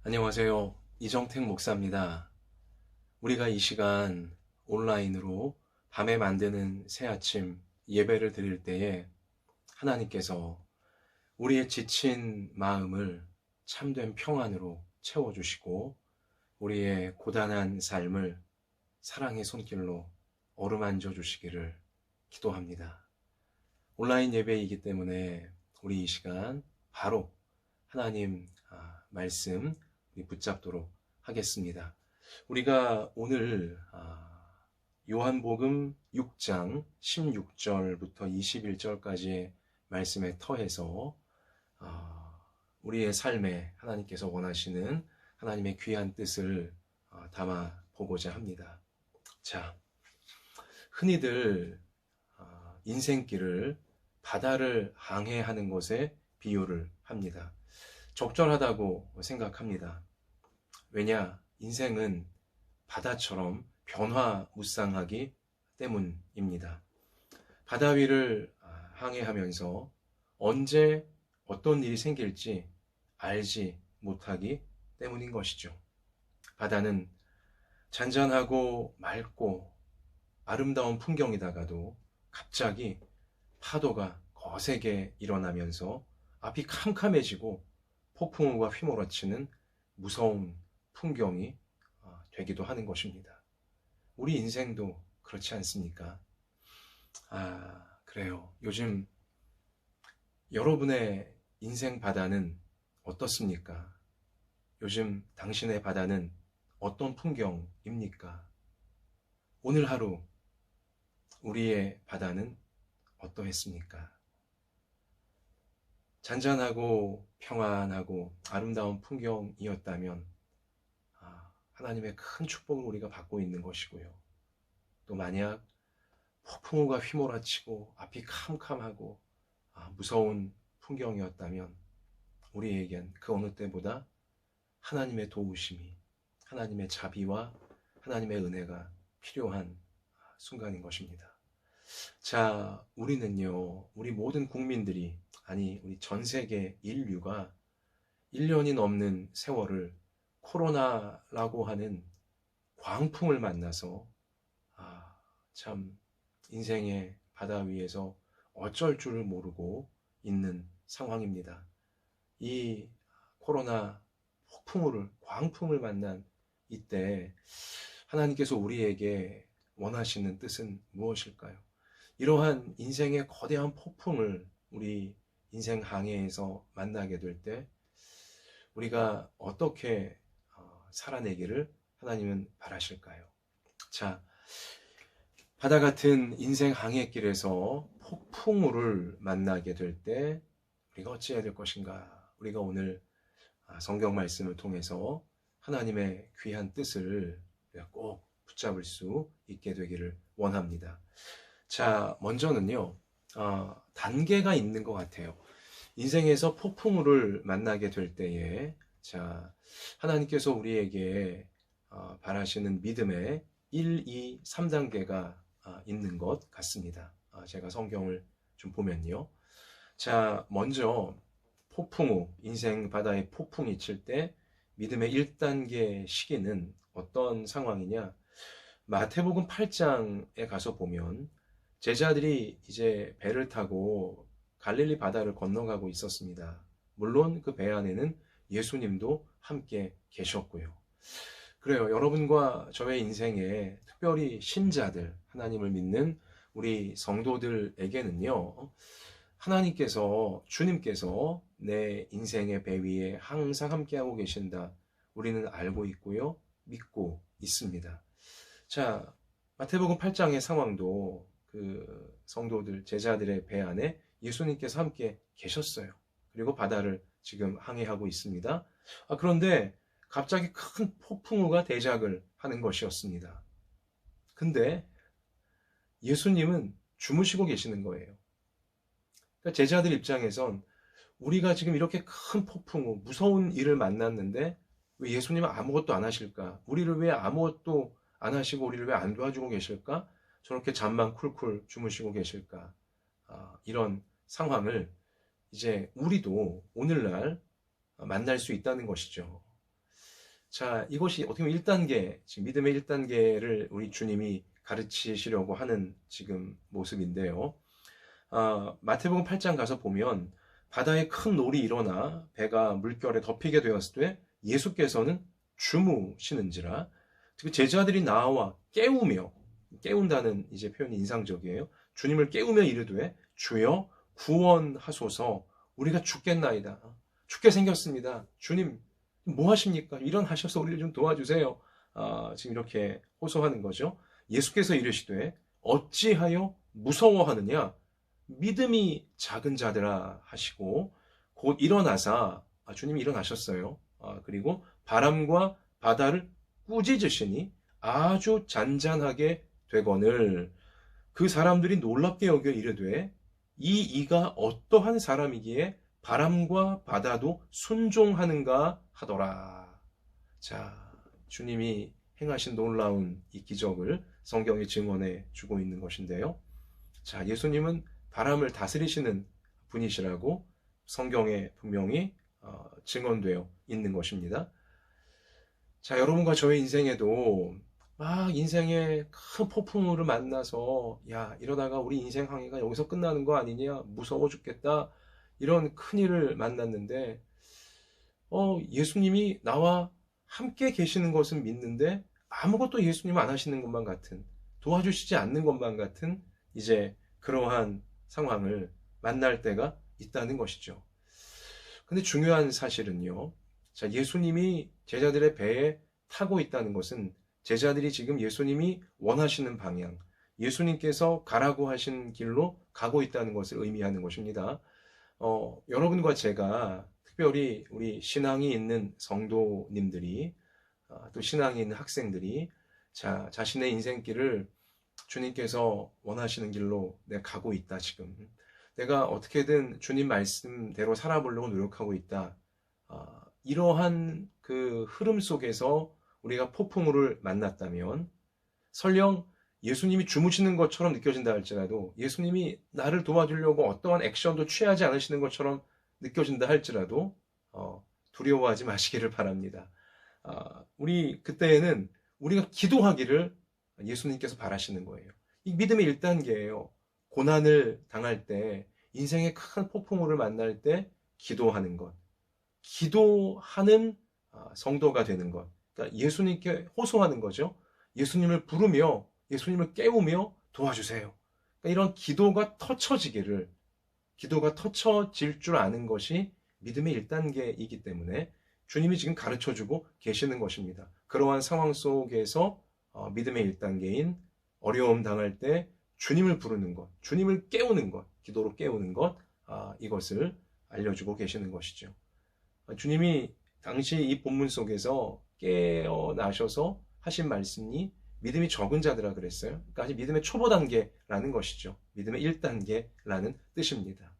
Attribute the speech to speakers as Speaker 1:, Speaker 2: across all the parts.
Speaker 1: 안녕하세요. 이정택 목사입니다. 우리가 이 시간 온라인으로 밤에 만드는 새아침 예배를 드릴 때에 하나님께서 우리의 지친 마음을 참된 평안으로 채워주시고 우리의 고단한 삶을 사랑의 손길로 어루만져 주시기를 기도합니다. 온라인 예배이기 때문에 우리 이 시간 바로 하나님 말씀 붙잡도록 하겠습니다. 우리가 오늘 요한복음 6장 16절부터 21절까지의 말씀에 터해서 우리의 삶에 하나님께서 원하시는 하나님의 귀한 뜻을 담아 보고자 합니다. 자, 흔히들 인생길을 바다를 항해하는 것에 비유를 합니다. 적절하다고 생각합니다. 왜냐? 인생은 바다처럼 변화무쌍하기 때문입니다. 바다 위를 항해하면서 언제 어떤 일이 생길지 알지 못하기 때문인 것이죠. 바다는 잔잔하고 맑고 아름다운 풍경이다가도 갑자기 파도가 거세게 일어나면서 앞이 캄캄해지고 폭풍우가 휘몰아치는 무서운 풍경이 되기도 하는 것입니다. 우리 인생도 그렇지 않습니까? 그래요. 요즘 여러분의 인생 바다는 어떻습니까? 요즘 당신의 바다는 어떤 풍경입니까? 오늘 하루 우리의 바다는 어떠했습니까? 잔잔하고 평안하고 아름다운 풍경이었다면 하나님의 큰 축복을 우리가 받고 있는 것이고요. 또 만약 폭풍우가 휘몰아치고 앞이 캄캄하고 무서운 풍경이었다면 우리에겐 그 어느 때보다 하나님의 도우심이, 하나님의 자비와 하나님의 은혜가 필요한 순간인 것입니다. 자, 우리는요, 우리 모든 국민들이, 아니 우리 전 세계 인류가 1년이 넘는 세월을 코로나라고 하는 광풍을 만나서 참 인생의 바다 위에서 어쩔 줄을 모르고 있는 상황입니다. 이 코로나 광풍을 만난 이때 하나님께서 우리에게 원하시는 뜻은 무엇일까요? 이러한 인생의 거대한 폭풍을 우리 인생 항해에서 만나게 될 때 우리가 어떻게 살아내기를 하나님은 바라실까요? 자, 바다 같은 인생 항해길에서 폭풍우를 만나게 될 때 우리가 어찌해야 될 것인가? 우리가 오늘 성경 말씀을 통해서 하나님의 귀한 뜻을 꼭 붙잡을 수 있게 되기를 원합니다. 자, 먼저는요, 단계가 있는 것 같아요. 인생에서 폭풍우를 만나게 될 때에, 자, 하나님께서 우리에게 바라시는 믿음의 1, 2, 3단계가 있는 것 같습니다. 제가 성경을 좀 보면요. 자, 먼저 폭풍우, 인생 바다에 폭풍이 칠 때 믿음의 1단계 시기는 어떤 상황이냐? 마태복음 8장에 가서 보면 제자들이 이제 배를 타고 갈릴리 바다를 건너가고 있었습니다. 물론 그 배 안에는 예수님도 함께 계셨고요. 그래요. 여러분과 저의 인생에 특별히 신자들, 하나님을 믿는 우리 성도들에게는요, 하나님께서, 주님께서 내 인생의 배 위에 항상 함께하고 계신다. 우리는 알고 있고요, 믿고 있습니다. 자, 마태복음 8장의 상황도 그 성도들, 제자들의 배 안에 예수님께서 함께 계셨어요. 그리고 바다를 지금 항해하고 있습니다. 그런데 갑자기 큰 폭풍우가 대작을 하는 것이었습니다. 근데 예수님은 주무시고 계시는 거예요. 그러니까 제자들 입장에선 우리가 지금 이렇게 큰 폭풍우, 무서운 일을 만났는데 왜 예수님은 아무것도 안 하실까? 우리를 왜 아무것도 안 하시고 우리를 왜 안 도와주고 계실까? 저렇게 잠만 쿨쿨 주무시고 계실까? 이런 상황을 이제 우리도 오늘날 만날 수 있다는 것이죠. 자, 이것이 어떻게 보면 1단계, 지금 믿음의 1단계를 우리 주님이 가르치시려고 하는 지금 모습인데요. 마태복음 8장 가서 보면 바다에 큰 놀이 일어나 배가 물결에 덮이게 되었을 때 예수께서는 주무시는지라, 그 제자들이 나와 깨운다는 이제 표현이 인상적이에요. 주님을 깨우며 이르되 주여 구원하소서, 우리가 죽겠나이다. 죽게 생겼습니다. 주님 뭐 하십니까? 일어나셔서 우리를 좀 도와주세요. 지금 이렇게 호소하는 거죠. 예수께서 이르시되 어찌하여 무서워하느냐? 믿음이 작은 자들아 하시고 곧 일어나사, 주님이 일어나셨어요. 그리고 바람과 바다를 꾸짖으시니 아주 잔잔하게 되거늘 그 사람들이 놀랍게 여겨 이르되 이 이가 어떠한 사람이기에 바람과 바다도 순종하는가 하더라. 자, 주님이 행하신 놀라운 이 기적을 성경이 증언해 주고 있는 것인데요. 자, 예수님은 바람을 다스리시는 분이시라고 성경에 분명히 증언되어 있는 것입니다. 자, 여러분과 저의 인생에도 막 인생의 큰 폭풍우를 만나서 야, 이러다가 우리 인생 항해가 여기서 끝나는 거 아니냐, 무서워 죽겠다, 이런 큰일을 만났는데 예수님이 나와 함께 계시는 것은 믿는데 아무것도 예수님 안 하시는 것만 같은, 도와주시지 않는 것만 같은 이제 그러한 상황을 만날 때가 있다는 것이죠. 근데 중요한 사실은요, 자, 예수님이 제자들의 배에 타고 있다는 것은 제자들이 지금 예수님이 원하시는 방향, 예수님께서 가라고 하신 길로 가고 있다는 것을 의미하는 것입니다. 여러분과 제가, 특별히 우리 신앙이 있는 성도님들이, 또 신앙이 있는 학생들이, 자, 자신의 인생길을 주님께서 원하시는 길로 내가 가고 있다, 지금. 내가 어떻게든 주님 말씀대로 살아보려고 노력하고 있다. 이러한 그 흐름 속에서 우리가 폭풍우를 만났다면, 설령 예수님이 주무시는 것처럼 느껴진다 할지라도, 예수님이 나를 도와주려고 어떠한 액션도 취하지 않으시는 것처럼 느껴진다 할지라도 두려워하지 마시기를 바랍니다. 우리 그때에는 우리가 기도하기를 예수님께서 바라시는 거예요. 이 믿음의 1단계예요. 고난을 당할 때, 인생의 큰 폭풍우를 만날 때 기도하는 것, 기도하는 성도가 되는 것, 그러니까 예수님께 호소하는 거죠. 예수님을 부르며, 예수님을 깨우며 도와주세요. 그러니까 이런 기도가 터쳐질 줄 아는 것이 믿음의 1단계이기 때문에 주님이 지금 가르쳐주고 계시는 것입니다. 그러한 상황 속에서 믿음의 1단계인 어려움 당할 때 주님을 부르는 것, 주님을 깨우는 것, 기도로 깨우는 것, 이것을 알려주고 계시는 것이죠. 주님이 당시 이 본문 속에서 깨어나셔서 하신 말씀이 믿음이 적은 자들아 그랬어요. 그러니까 아직 믿음의 초보 단계라는 것이죠. 믿음의 1단계라는 뜻입니다.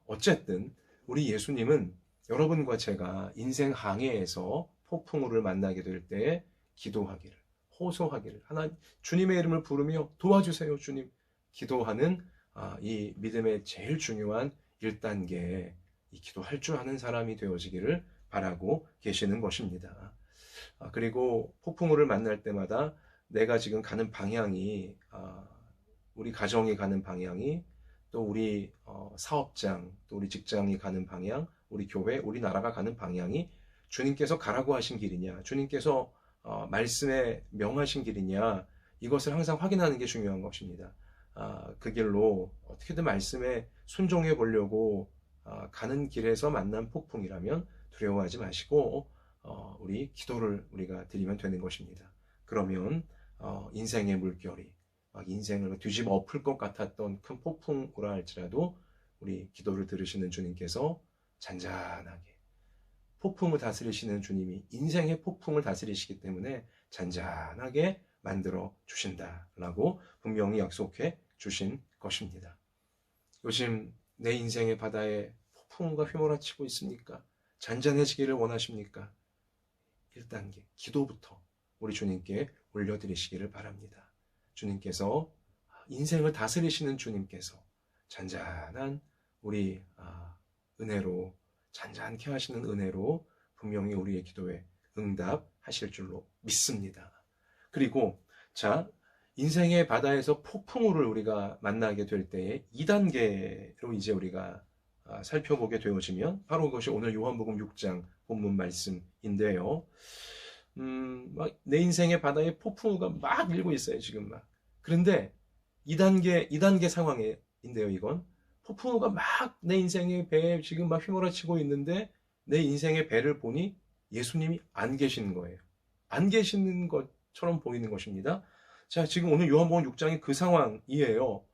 Speaker 1: 어쨌든 우리 예수님은 여러분과 제가 인생 항해에서 폭풍우를 만나게 될 때 기도하기를, 호소하기를, 주님의 이름을 부르며 도와주세요 주님, 기도하는 이 믿음의 제일 중요한 1단계에 이 기도할 줄 아는 사람이 되어지기를 바라고 계시는 것입니다. 그리고 폭풍우를 만날 때마다 내가 지금 가는 방향이, 우리 가정이 가는 방향이, 또 우리 사업장, 또 우리 직장이 가는 방향, 우리 교회, 우리 나라가 가는 방향이 주님께서 가라고 하신 길이냐, 주님께서 말씀에 명하신 길이냐, 이것을 항상 확인하는 게 중요한 것입니다. 그 길로 어떻게든 말씀에 순종해 보려고 가는 길에서 만난 폭풍이라면 두려워하지 마시고 우리 기도를 우리가 드리면 되는 것입니다. 그러면 인생의 물결이 막 인생을 뒤집어 엎을 것 같았던 큰 폭풍우라 할지라도 우리 기도를 들으시는 주님께서 잔잔하게, 폭풍을 다스리시는 주님이 인생의 폭풍을 다스리시기 때문에 잔잔하게 만들어 주신다라고 분명히 약속해 주신 것입니다. 요즘 내 인생의 바다에 폭풍우가 휘몰아치고 있습니까? 잔잔해지기를 원하십니까? 1단계 기도부터 우리 주님께 올려드리시기를 바랍니다. 주님께서, 인생을 다스리시는 주님께서 잔잔한 우리 은혜로, 잔잔케 하시는 은혜로 분명히 우리의 기도에 응답하실 줄로 믿습니다. 그리고 자, 인생의 바다에서 폭풍우를 우리가 만나게 될 때에 2단계로 이제 우리가 살펴보게 되어지면 바로 그것이 오늘 요한복음 6장 본문 말씀인데요. 막 내 인생의 바다에 폭풍우가 막 밀고 있어요, 지금 막. 그런데 2단계 상황인데요, 이건. 폭풍우가 막 내 인생의 배에 지금 막 휘몰아치고 있는데 내 인생의 배를 보니 예수님이 안 계시는 거예요. 안 계시는 것처럼 보이는 것입니다. 자, 지금 오늘 요한복음 6장이 그 상황이에요.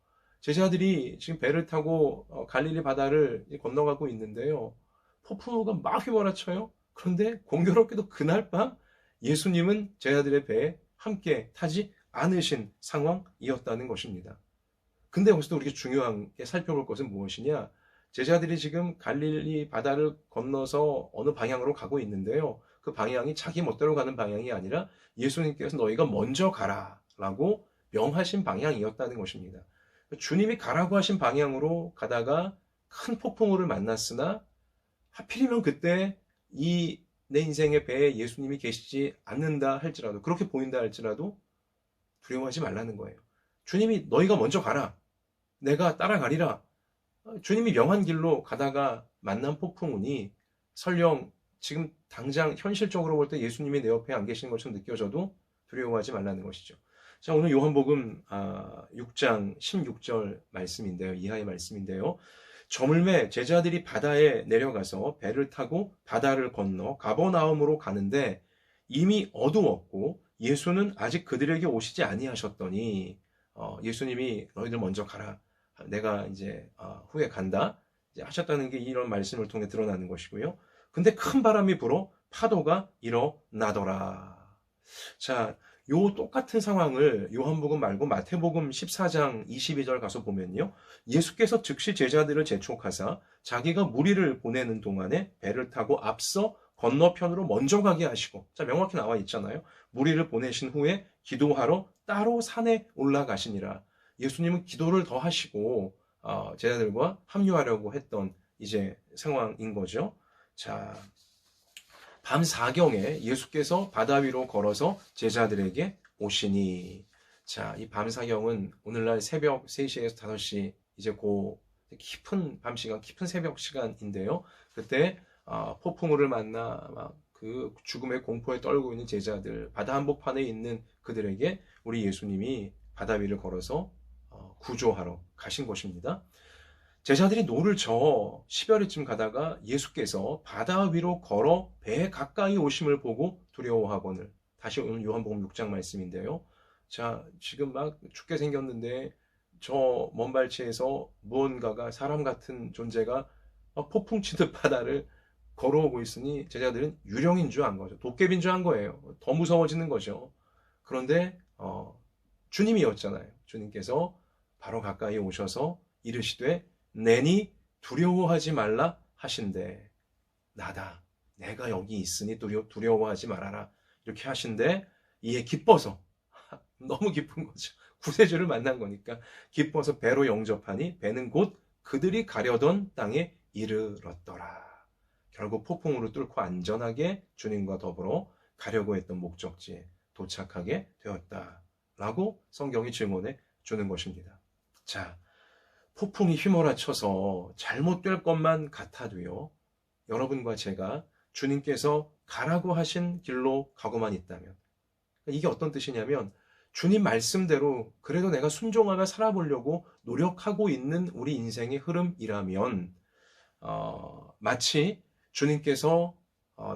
Speaker 1: 제자들이 지금 배를 타고 갈릴리 바다를 건너가고 있는데요. 폭풍우가 막 휘몰아쳐요. 그런데 공교롭게도 그날 밤 예수님은 제자들의 배에 함께 타지 않으신 상황이었다는 것입니다. 근데 여기서도 우리가 중요하게 살펴볼 것은 무엇이냐? 제자들이 지금 갈릴리 바다를 건너서 어느 방향으로 가고 있는데요. 그 방향이 자기 멋대로 가는 방향이 아니라 예수님께서 너희가 먼저 가라 라고 명하신 방향이었다는 것입니다. 주님이 가라고 하신 방향으로 가다가 큰 폭풍우를 만났으나 하필이면 그때 이 내 인생의 배에 예수님이 계시지 않는다 할지라도, 그렇게 보인다 할지라도 두려워하지 말라는 거예요. 주님이 너희가 먼저 가라, 내가 따라가리라. 주님이 명한 길로 가다가 만난 폭풍우니 설령 지금 당장 현실적으로 볼 때 예수님이 내 옆에 안 계시는 것처럼 느껴져도 두려워하지 말라는 것이죠. 자, 오늘 요한복음 6장 16절 말씀인데요. 이하의 말씀인데요. 저물매 제자들이 바다에 내려가서 배를 타고 바다를 건너 가버나움으로 가는데 이미 어두웠고 예수는 아직 그들에게 오시지 아니하셨더니 예수님이 너희들 먼저 가라, 내가 이제 후에 간다 이제 하셨다는 게 이런 말씀을 통해 드러나는 것이고요. 근데 큰 바람이 불어 파도가 일어나더라. 자, 요 똑같은 상황을 요한복음 말고 마태복음 14장 22절 가서 보면요. 예수께서 즉시 제자들을 재촉하사 자기가 무리를 보내는 동안에 배를 타고 앞서 건너편으로 먼저 가게 하시고, 자, 명확히 나와 있잖아요. 무리를 보내신 후에 기도하러 따로 산에 올라가시니라. 예수님은 기도를 더 하시고 제자들과 합류하려고 했던 이제 상황인 거죠. 자, 밤 사경에 예수께서 바다 위로 걸어서 제자들에게 오시니, 자, 이 밤 사경은 오늘날 새벽 3시에서 5시 이제 고 깊은 밤 시간, 깊은 새벽 시간인데요. 그때 폭풍우를 만나 막 그 죽음의 공포에 떨고 있는 제자들, 바다 한복판에 있는 그들에게 우리 예수님이 바다 위를 걸어서 구조하러 가신 것입니다. 제자들이 노를 저 10여리쯤 가다가 예수께서 바다 위로 걸어 배에 가까이 오심을 보고 두려워하거늘. 다시 오늘 요한복음 6장 말씀인데요. 자, 지금 막 춥게 생겼는데 저 먼 발치에서 무언가가, 사람 같은 존재가 폭풍 치듯 바다를 걸어오고 있으니 제자들은 유령인 줄 안 거죠. 도깨비인 줄 안 거예요. 더 무서워지는 거죠. 그런데 주님이었잖아요. 주님께서 바로 가까이 오셔서 이르시되 내니 두려워하지 말라 하신대. 나다, 내가 여기 있으니 두려워하지 말아라, 이렇게 하신대. 이에 기뻐서 너무 기쁜 거죠. 구세주를 만난 거니까 기뻐서 배로 영접하니 배는 곧 그들이 가려던 땅에 이르렀더라. 결국 폭풍우를 뚫고 안전하게 주님과 더불어 가려고 했던 목적지에 도착하게 되었다라고 성경이 증언해 주는 것입니다. 자, 폭풍이 휘몰아쳐서 잘못될 것만 같아도요, 여러분과 제가 주님께서 가라고 하신 길로 가고만 있다면, 이게 어떤 뜻이냐면 주님 말씀대로 그래도 내가 순종하며 살아보려고 노력하고 있는 우리 인생의 흐름이라면 마치 주님께서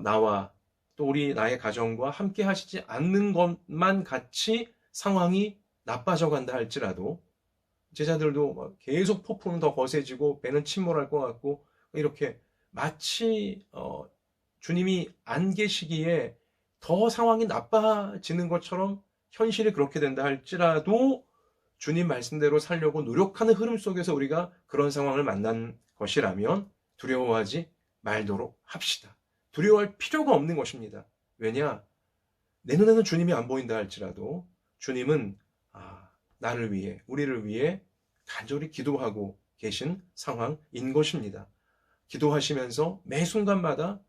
Speaker 1: 나와 또 나의 가정과 함께 하시지 않는 것만 같이 상황이 나빠져 간다 할지라도, 제자들도 계속 폭풍은 더 거세지고 배는 침몰할 것 같고 이렇게 마치 주님이 안 계시기에 더 상황이 나빠지는 것처럼 현실이 그렇게 된다 할지라도 주님 말씀대로 살려고 노력하는 흐름 속에서 우리가 그런 상황을 만난 것이라면 두려워하지 말도록 합시다. 두려워할 필요가 없는 것입니다. 왜냐? 내 눈에는 주님이 안 보인다 할지라도 주님은 나를 위해, 우리를 위해 간절히 기도하고 계신 상황인 것입니다. 기도하시면서 매 순간마다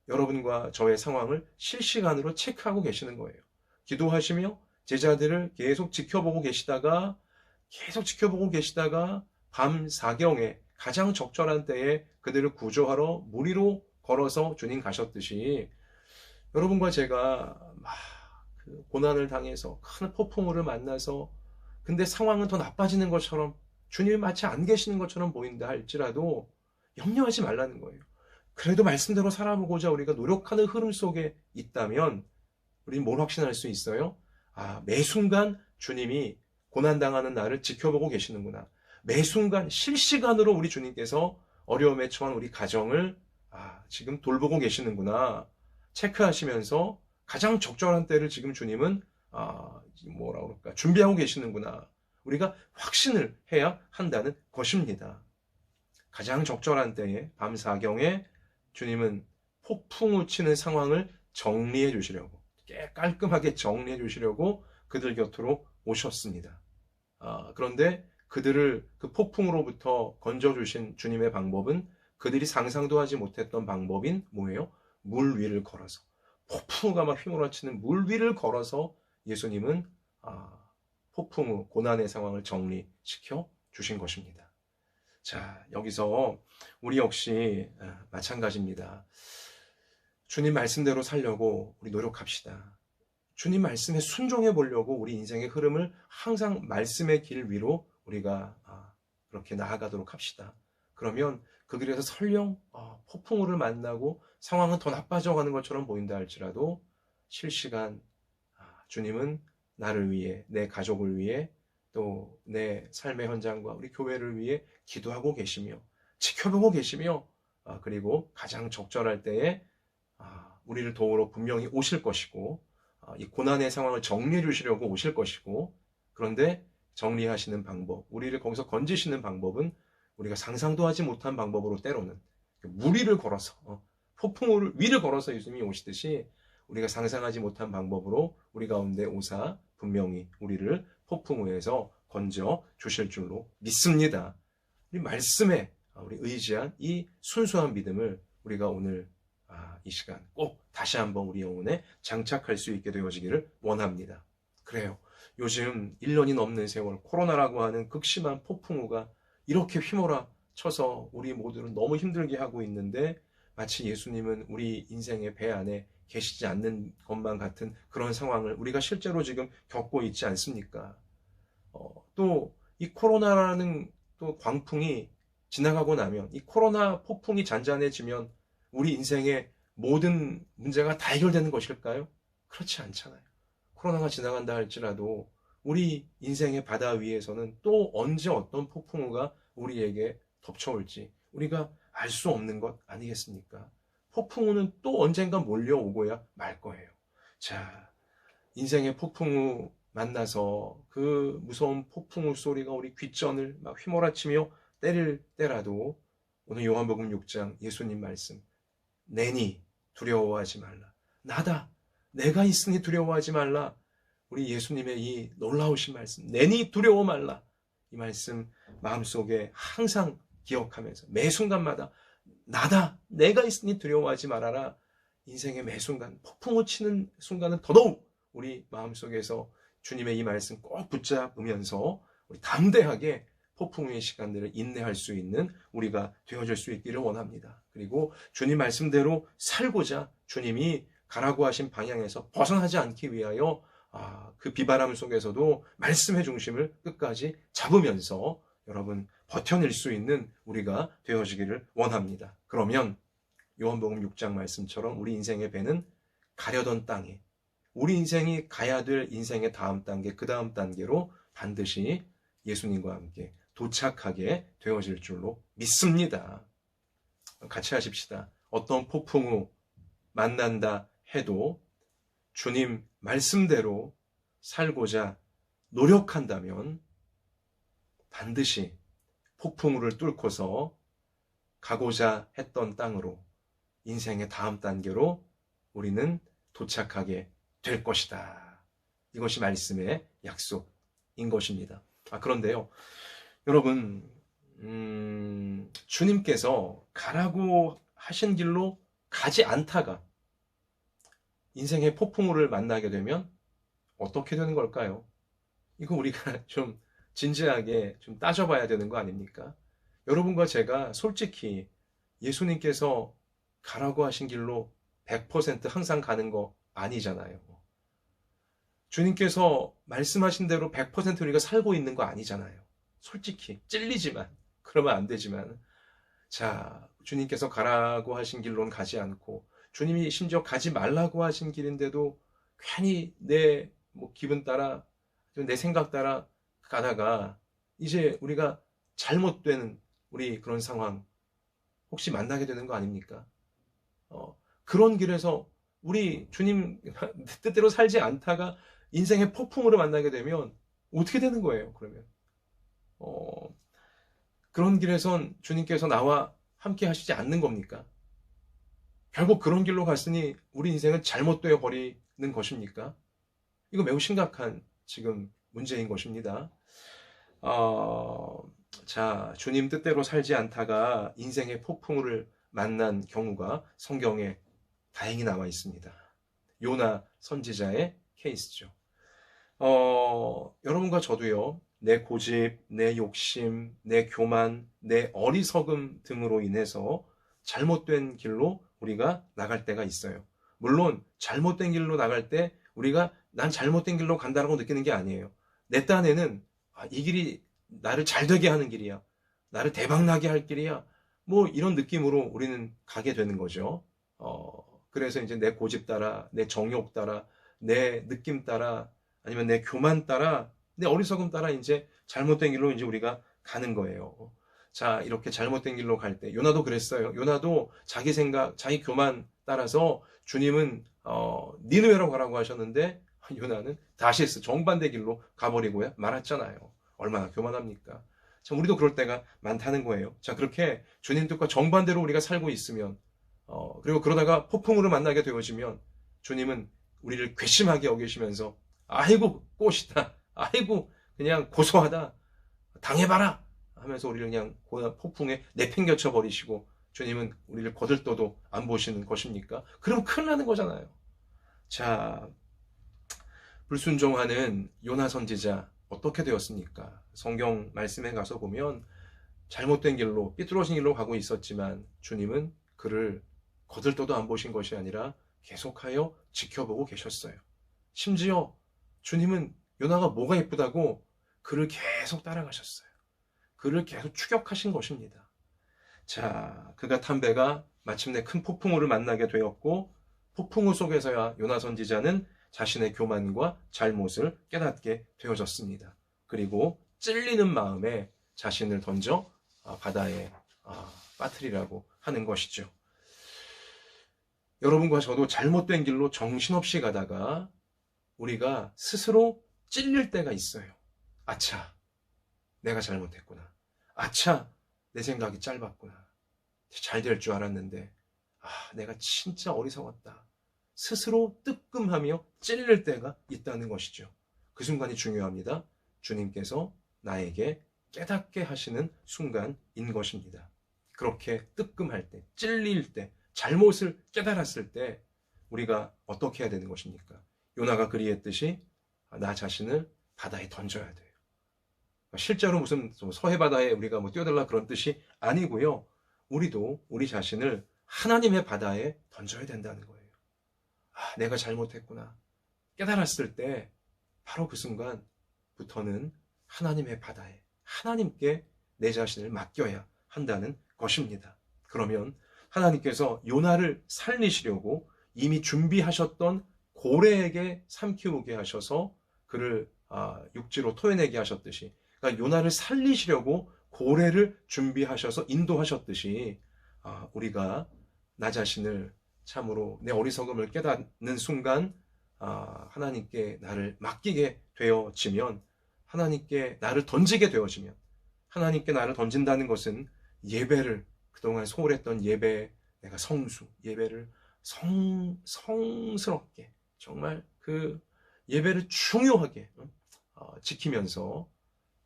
Speaker 1: 여러분과 저의 상황을 실시간으로 체크하고 계시는 거예요. 기도하시며 제자들을 계속 지켜보고 계시다가 밤 사경에 가장 적절한 때에 그들을 구조하러 물 위로 걸어서 주님 가셨듯이 여러분과 제가 막 그 고난을 당해서 큰 폭풍우를 만나서 근데 상황은 더 나빠지는 것처럼 주님이 마치 안 계시는 것처럼 보인다 할지라도 염려하지 말라는 거예요. 그래도 말씀대로 살아보고자 우리가 노력하는 흐름 속에 있다면 우리는 뭘 확신할 수 있어요? 매 순간 주님이 고난당하는 나를 지켜보고 계시는구나. 매 순간 실시간으로 우리 주님께서 어려움에 처한 우리 가정을 지금 돌보고 계시는구나. 체크하시면서 가장 적절한 때를 지금 주님은 준비하고 계시는구나. 우리가 확신을 해야 한다는 것입니다. 가장 적절한 때에 밤 사경에 주님은 폭풍우 치는 상황을 정리해 주시려고 깔끔하게 정리해 주시려고 그들 곁으로 오셨습니다. 그런데 그들을 그 폭풍으로부터 건져주신 주님의 방법은 그들이 상상도 하지 못했던 방법인 뭐예요? 물 위를 걸어서 폭풍우가 막 휘몰아치는 물 위를 걸어서 예수님은 폭풍우 고난의 상황을 정리시켜 주신 것입니다. 자, 여기서 우리 역시 마찬가지입니다. 주님 말씀대로 살려고 우리 노력합시다. 주님 말씀에 순종해 보려고 우리 인생의 흐름을 항상 말씀의 길 위로 우리가 그렇게 나아가도록 합시다. 그러면 그 길에서 설령 폭풍우를 만나고 상황은 더 나빠져가는 것처럼 보인다 할지라도 실시간 주님은 나를 위해, 내 가족을 위해, 또 내 삶의 현장과 우리 교회를 위해 기도하고 계시며 지켜보고 계시며 그리고 가장 적절할 때에 우리를 도우러 분명히 오실 것이고 이 고난의 상황을 정리해 주시려고 오실 것이고 그런데 정리하시는 방법, 우리를 거기서 건지시는 방법은 우리가 상상도 하지 못한 방법으로 때로는 물 위를 걸어서 폭풍 위를 걸어서 예수님이 오시듯이 우리가 상상하지 못한 방법으로 우리 가운데 오사 분명히 우리를 폭풍우에서 건져 주실 줄로 믿습니다. 우리 말씀에 우리 의지한 이 순수한 믿음을 우리가 오늘 이 시간 꼭 다시 한번 우리 영혼에 장착할 수 있게 되어지기를 원합니다. 그래요. 요즘 1년이 넘는 세월 코로나라고 하는 극심한 폭풍우가 이렇게 휘몰아 쳐서 우리 모두를 너무 힘들게 하고 있는데 마치 예수님은 우리 인생의 배 안에 계시지 않는 것만 같은 그런 상황을 우리가 실제로 지금 겪고 있지 않습니까? 또 이 코로나라는 또 광풍이 지나가고 나면 이 코로나 폭풍이 잔잔해지면 우리 인생의 모든 문제가 다 해결되는 것일까요? 그렇지 않잖아요. 코로나가 지나간다 할지라도 우리 인생의 바다 위에서는 또 언제 어떤 폭풍우가 우리에게 덮쳐올지 우리가 알 수 없는 것 아니겠습니까? 폭풍우는 또 언젠가 몰려오고야 말 거예요. 자, 인생의 폭풍우 만나서 그 무서운 폭풍우 소리가 우리 귓전을 막 휘몰아치며 때릴 때라도 오늘 요한복음 6장 예수님 말씀 내니 두려워하지 말라. 나다. 내가 있으니 두려워하지 말라. 우리 예수님의 이 놀라우신 말씀 내니 두려워 말라. 이 말씀 마음속에 항상 기억하면서 매 순간마다 나다. 내가 있으니 두려워하지 말아라. 인생의 매 순간 폭풍우 치는 순간은 더더욱 우리 마음속에서 주님의 이 말씀 꼭 붙잡으면서 우리 담대하게 폭풍우의 시간들을 인내할 수 있는 우리가 되어줄 수 있기를 원합니다. 그리고 주님 말씀대로 살고자 주님이 가라고 하신 방향에서 벗어나지 않기 위하여 그 비바람 속에서도 말씀의 중심을 끝까지 잡으면서 여러분 버텨낼 수 있는 우리가 되어지기를 원합니다. 그러면 요한복음 6장 말씀처럼 우리 인생의 배는 가려던 땅에 우리 인생이 가야 될 인생의 다음 단계, 그 다음 단계로 반드시 예수님과 함께 도착하게 되어질 줄로 믿습니다. 같이 하십시다. 어떤 폭풍우 만난다 해도 주님 말씀대로 살고자 노력한다면 반드시 폭풍우를 뚫고서 가고자 했던 땅으로 인생의 다음 단계로 우리는 도착하게 될 것이다. 이것이 말씀의 약속인 것입니다. 그런데요, 여러분, 주님께서 가라고 하신 길로 가지 않다가 인생의 폭풍우를 만나게 되면 어떻게 되는 걸까요? 이거 우리가 좀 진지하게 좀 따져봐야 되는 거 아닙니까? 여러분과 제가 솔직히 예수님께서 가라고 하신 길로 100% 항상 가는 거 아니잖아요. 주님께서 말씀하신 대로 100% 우리가 살고 있는 거 아니잖아요. 솔직히 찔리지만 그러면 안 되지만, 자, 주님께서 가라고 하신 길로는 가지 않고 주님이 심지어 가지 말라고 하신 길인데도 괜히 내 기분 따라 내 생각 따라 가다가 이제 우리가 잘못되는 우리 그런 상황 혹시 만나게 되는 거 아닙니까? 그런 길에서 우리 주님 뜻대로 살지 않다가 인생의 폭풍으로 만나게 되면 어떻게 되는 거예요, 그러면? 그런 길에선 주님께서 나와 함께 하시지 않는 겁니까? 결국 그런 길로 갔으니 우리 인생은 잘못되어 버리는 것입니까? 이거 매우 심각한 지금 문제인 것입니다. 자, 주님 뜻대로 살지 않다가 인생의 폭풍우를 만난 경우가 성경에 다행히 나와 있습니다. 요나 선지자의 케이스죠. 여러분과 저도요, 내 고집, 내 욕심, 내 교만, 내 어리석음 등으로 인해서 잘못된 길로 우리가 나갈 때가 있어요. 물론 잘못된 길로 나갈 때 우리가 난 잘못된 길로 간다고 느끼는 게 아니에요. 내 딴에는 이 길이 나를 잘되게 하는 길이야, 나를 대박나게 할 길이야, 이런 느낌으로 우리는 가게 되는 거죠. 그래서 이제 내 고집 따라, 내 정욕 따라, 내 느낌 따라, 아니면 내 교만 따라, 내 어리석음 따라 이제 잘못된 길로 이제 우리가 가는 거예요. 자, 이렇게 잘못된 길로 갈 때 요나도 그랬어요. 요나도 자기 생각, 자기 교만 따라서 주님은 니느웨로 가라고 하셨는데 요나는 다시스 정반대 길로 가버리고요 말았잖아요. 얼마나 교만합니까? 자, 우리도 그럴 때가 많다는 거예요. 자, 그렇게 주님 뜻과 정반대로 우리가 살고 있으면, 그리고 그러다가 폭풍으로 만나게 되어지면 주님은 우리를 괘씸하게 여기시면서 아이고 꽃이다, 아이고 그냥 고소하다, 당해봐라 하면서 우리를 그냥 폭풍에 내팽겨쳐 버리시고 주님은 우리를 거들떠도 안 보시는 것입니까? 그럼 큰일 나는 거잖아요. 자, 불순종하는 요나 선지자 어떻게 되었습니까? 성경 말씀에 가서 보면 잘못된 길로, 삐뚤어진 길로 가고 있었지만 주님은 그를 거들떠도 안 보신 것이 아니라 계속하여 지켜보고 계셨어요. 심지어 주님은 요나가 뭐가 예쁘다고 그를 계속 따라가셨어요. 그를 계속 추격하신 것입니다. 자, 그가 탄 배가 마침내 큰 폭풍우를 만나게 되었고, 폭풍우 속에서야 요나 선지자는 자신의 교만과 잘못을 깨닫게 되어졌습니다. 그리고 찔리는 마음에 자신을 던져 바다에 빠뜨리라고 하는 것이죠. 여러분과 저도 잘못된 길로 정신없이 가다가 우리가 스스로 찔릴 때가 있어요. 아차, 내가 잘못했구나. 아차, 내 생각이 짧았구나. 잘 될 줄 알았는데 내가 진짜 어리석었다. 스스로 뜨끔하며 찔릴 때가 있다는 것이죠. 그 순간이 중요합니다. 주님께서 나에게 깨닫게 하시는 순간인 것입니다. 그렇게 뜨끔할 때, 찔릴 때, 잘못을 깨달았을 때 우리가 어떻게 해야 되는 것입니까? 요나가 그리했듯이 나 자신을 바다에 던져야 돼요. 실제로 무슨 서해 바다에 우리가 뛰어들라 그런 뜻이 아니고요. 우리도 우리 자신을 하나님의 바다에 던져야 된다는 거예요. 내가 잘못했구나 깨달았을 때 바로 그 순간부터는 하나님의 바다에 하나님께 내 자신을 맡겨야 한다는 것입니다. 그러면 하나님께서 요나를 살리시려고 이미 준비하셨던 고래에게 삼키우게 하셔서 그를 육지로 토해내게 하셨듯이, 그러니까 요나를 살리시려고 고래를 준비하셔서 인도하셨듯이 우리가 나 자신을 참으로 내 어리석음을 깨닫는 순간 하나님께 나를 맡기게 되어지면, 하나님께 나를 던지게 되어지면, 하나님께 나를 던진다는 것은 예배를, 그동안 소홀했던 예배, 내가 성수, 예배를 성스럽게 정말 그 예배를 중요하게 지키면서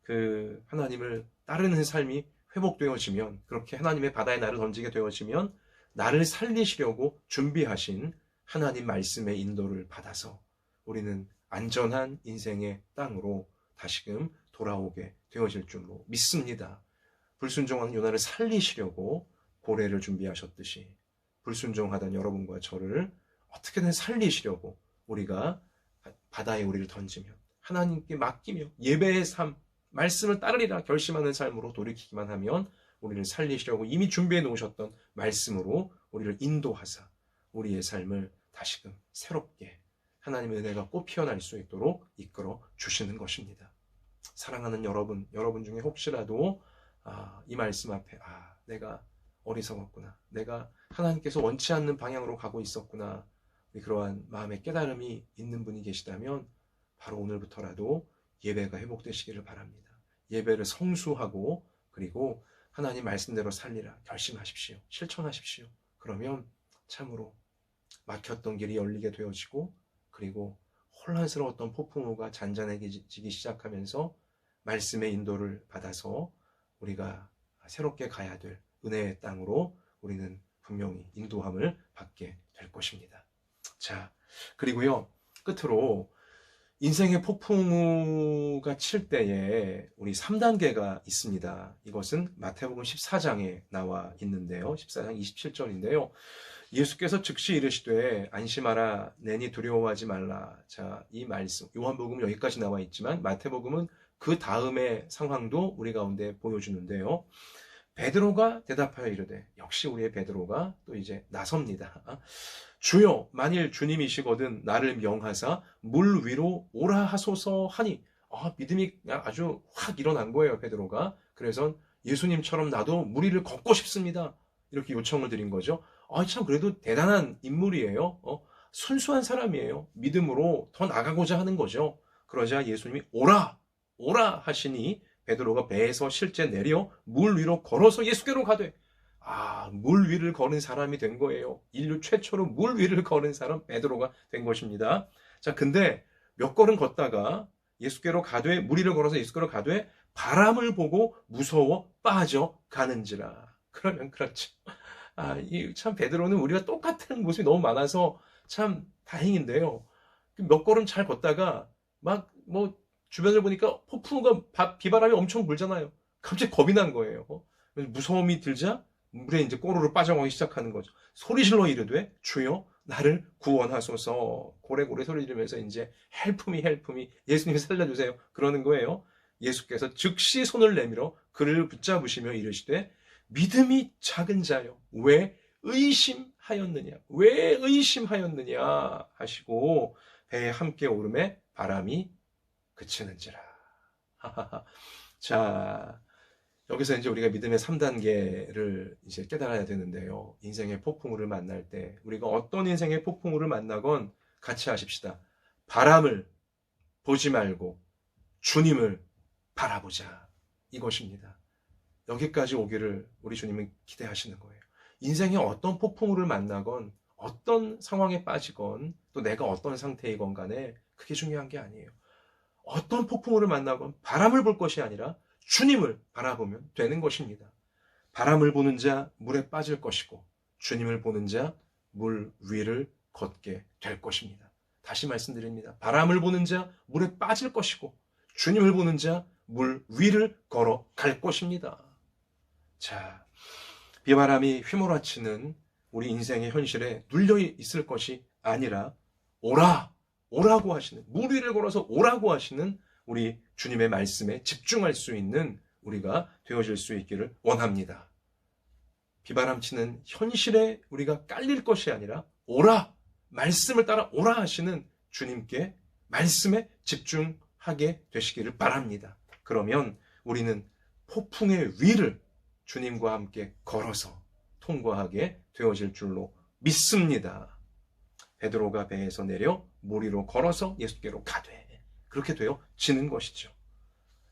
Speaker 1: 그 하나님을 따르는 삶이 회복되어지면, 그렇게 하나님의 바다에 나를 던지게 되어지면 나를 살리시려고 준비하신 하나님 말씀의 인도를 받아서 우리는 안전한 인생의 땅으로 다시금 돌아오게 되어질 줄로 믿습니다. 불순종하는 요나를 살리시려고 고래를 준비하셨듯이 불순종하던 여러분과 저를 어떻게든 살리시려고 우리가 바다에 우리를 던지면 하나님께 맡기며 예배의 삶, 말씀을 따르리라 결심하는 삶으로 돌이키기만 하면 우리를 살리시려고 이미 준비해 놓으셨던 말씀으로 우리를 인도하사 우리의 삶을 다시금 새롭게 하나님의 은혜가 꽃 피어날 수 있도록 이끌어 주시는 것입니다. 사랑하는 여러분 중에 혹시라도 이 말씀 앞에 내가 어리석었구나, 내가 하나님께서 원치 않는 방향으로 가고 있었구나, 그러한 마음의 깨달음이 있는 분이 계시다면 바로 오늘부터라도 예배가 회복되시기를 바랍니다. 예배를 성수하고 그리고 하나님 말씀대로 살리라 결심하십시오. 실천하십시오. 그러면 참으로 막혔던 길이 열리게 되어지고 그리고 혼란스러웠던 폭풍우가 잔잔해지기 시작하면서 말씀의 인도를 받아서 우리가 새롭게 가야 될 은혜의 땅으로 우리는 분명히 인도함을 받게 될 것입니다. 자, 그리고요, 끝으로 인생의 폭풍우가 칠 때에 우리 3단계가 있습니다. 이것은 마태복음 14장에 나와 있는데요. 14장 27절인데요. 예수께서 즉시 이르시되 안심하라 내니 두려워하지 말라. 자, 이 말씀 요한복음은 여기까지 나와 있지만 마태복음은 그 다음의 상황도 우리 가운데 보여주는데요. 베드로가 대답하여 이르되, 역시 우리의 베드로가 또 이제 나섭니다. 주여 만일 주님이시거든 나를 명하사 물 위로 오라 하소서 하니, 믿음이 아주 확 일어난 거예요, 베드로가. 그래서 예수님처럼 나도 물 위를 걷고 싶습니다, 이렇게 요청을 드린 거죠. 참 그래도 대단한 인물이에요. 순수한 사람이에요. 믿음으로 더 나가고자 하는 거죠. 그러자 예수님이 오라 하시니 베드로가 배에서 실제 내려 물 위로 걸어서 예수께로 가되, 물 위를 걸은 사람이 된 거예요. 인류 최초로 물 위를 걸은 사람 베드로가 된 것입니다. 자, 근데 몇 걸음 걷다가 예수께로 가되, 물 위를 걸어서 예수께로 가되 바람을 보고 무서워 빠져가는지라. 그러면 그렇죠. 참 베드로는 우리가 똑같은 모습이 너무 많아서 참 다행인데요. 몇 걸음 잘 걷다가 주변을 보니까 폭풍우가 비바람이 엄청 불잖아요. 갑자기 겁이 난 거예요. 무서움이 들자 물에 이제 꼬르르 빠져가기 시작하는 거죠. 소리질러 이르되 주여 나를 구원하소서. 고래고래 소리 지르면서 이제 헬프미 예수님이 살려주세요 그러는 거예요. 예수께서 즉시 손을 내밀어 그를 붙잡으시며 이르시되 믿음이 작은 자여 왜 의심하였느냐 하시고 배에 함께 오름에 바람이 그치는지라. 자, 여기서 이제 우리가 믿음의 3단계를 이제 깨달아야 되는데요. 인생의 폭풍우를 만날 때 우리가 어떤 인생의 폭풍우를 만나건 같이 하십시다. 바람을 보지 말고 주님을 바라보자. 이것입니다. 여기까지 오기를 우리 주님은 기대하시는 거예요. 인생의 어떤 폭풍우를 만나건 어떤 상황에 빠지건 또 내가 어떤 상태이건 간에 그게 중요한 게 아니에요. 어떤 폭풍우를 만나건 바람을 볼 것이 아니라 주님을 바라보면 되는 것입니다. 바람을 보는 자 물에 빠질 것이고 주님을 보는 자 물 위를 걷게 될 것입니다. 다시 말씀드립니다. 바람을 보는 자 물에 빠질 것이고 주님을 보는 자 물 위를 걸어갈 것입니다. 자, 비바람이 휘몰아치는 우리 인생의 현실에 눌려 있을 것이 아니라 오라고 하시는, 물 위를 걸어서 오라고 하시는 우리 주님의 말씀에 집중할 수 있는 우리가 되어질 수 있기를 원합니다. 비바람치는 현실에 우리가 깔릴 것이 아니라 말씀을 따라 오라 하시는 주님께 말씀에 집중하게 되시기를 바랍니다. 그러면 우리는 폭풍의 위를 주님과 함께 걸어서 통과하게 되어질 줄로 믿습니다. 베드로가 배에서 내려 물 위로 걸어서 예수께로 가되 그렇게 되어지는 것이죠.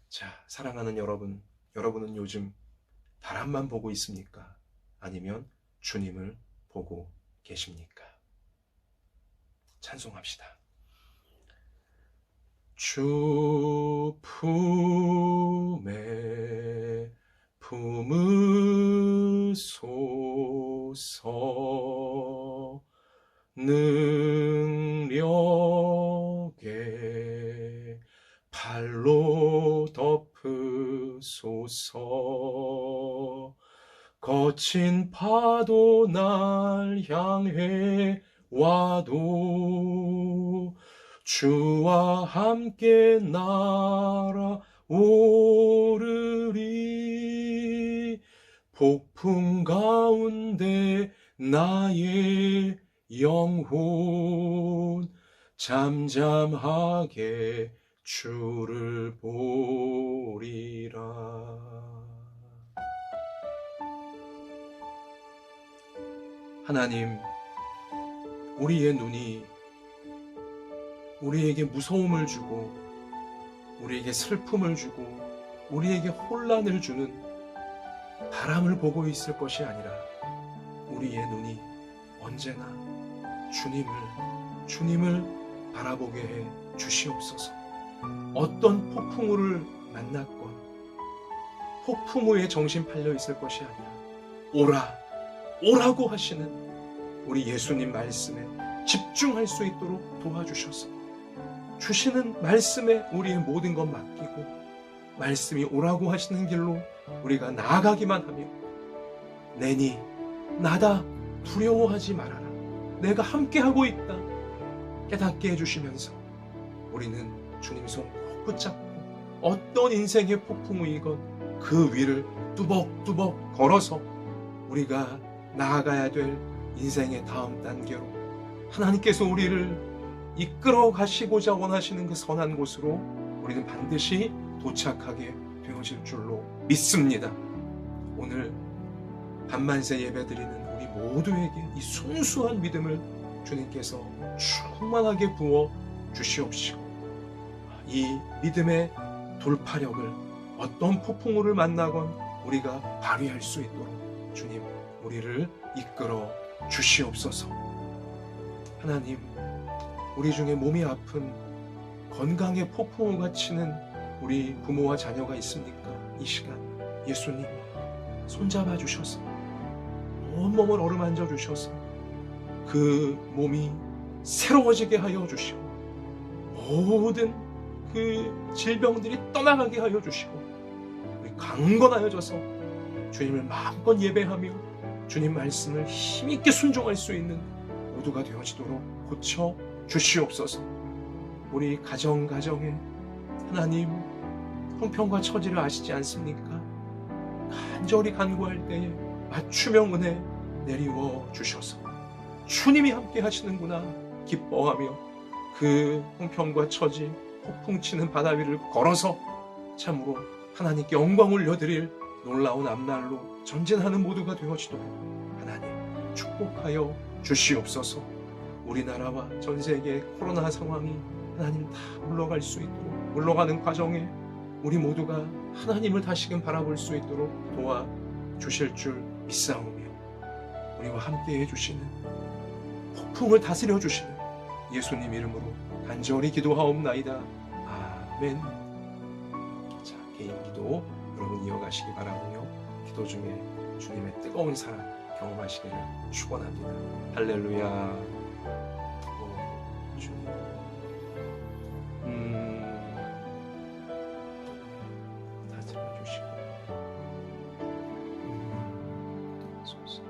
Speaker 1: 자, 사랑하는 여러분은 요즘 바람만 보고 있습니까? 아니면 주님을 보고 계십니까? 찬송합시다. 주 품에 품으소서 주소서. 능력에 발로 덮으소서. 거친 파도 날 향해 와도 주와 함께 날아오르리. 폭풍 가운데 나의 영혼 잠잠하게 주를 보리라. 하나님, 우리의 눈이 우리에게 무서움을 주고 우리에게 슬픔을 주고 우리에게 혼란을 주는 바람을 보고 있을 것이 아니라 우리의 눈이 언제나 주님을 바라보게 해 주시옵소서. 어떤 폭풍우를 만났건 폭풍우에 정신 팔려 있을 것이 아니라 오라고 하시는 우리 예수님 말씀에 집중할 수 있도록 도와주셔서 주시는 말씀에 우리의 모든 것 맡기고 말씀이 오라고 하시는 길로 우리가 나아가기만 하며 내니 나다 두려워하지 말아라. 내가 함께하고 있다. 깨닫게 해주시면서 우리는 주님 손 꼭 붙잡고 어떤 인생의 폭풍우이건 그 위를 뚜벅뚜벅 걸어서 우리가 나아가야 될 인생의 다음 단계로 하나님께서 우리를 이끌어 가시고자 원하시는 그 선한 곳으로 우리는 반드시 도착하게 되어질 줄로 믿습니다. 오늘 밤만세 예배드리는 우리 모두에게 이 순수한 믿음을 주님께서 충만하게 부어 주시옵시고 이 믿음의 돌파력을 어떤 폭풍우를 만나건 우리가 발휘할 수 있도록 주님 우리를 이끌어 주시옵소서. 하나님, 우리 중에 몸이 아픈 건강의 폭풍우가 치는 우리 부모와 자녀가 있습니까? 이 시간 예수님 손잡아 주셔서 온몸을 어루만져 주셔서 그 몸이 새로워지게 하여 주시고 모든 그 질병들이 떠나가게 하여 주시고 우리 강건하여져서 주님을 마음껏 예배하며 주님 말씀을 힘있게 순종할 수 있는 모두가 되어지도록 고쳐 주시옵소서. 우리 가정에 하나님 형편과 처지를 아시지 않습니까? 간절히 간구할 때에 맞춤형 은혜 내리워 주셔서 주님이 함께 하시는구나 기뻐하며 그 형편과 처지 폭풍 치는 바다 위를 걸어서 참으로 하나님께 영광 올려드릴 놀라운 앞날로 전진하는 모두가 되어지도록 하나님 축복하여 주시옵소서. 우리나라와 전 세계 코로나 상황이 하나님 다 물러갈 수 있도록 물러가는 과정에 우리 모두가 하나님을 다시금 바라볼 수 있도록 도와주실 줄 믿사오며 우리와 함께 해주시는 폭풍을 다스려 주시는 예수님 이름으로 간절히 기도하옵나이다. 아멘. 자, 개인 기도 여러분 이어가시기 바라며 기도 중에 주님의 뜨거운 사랑 경험하시기를 축원합니다. 할렐루야. 주님. 다스려 주시고 소서.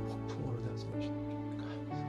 Speaker 1: 폭풍으로 다스리시는 감사합니다.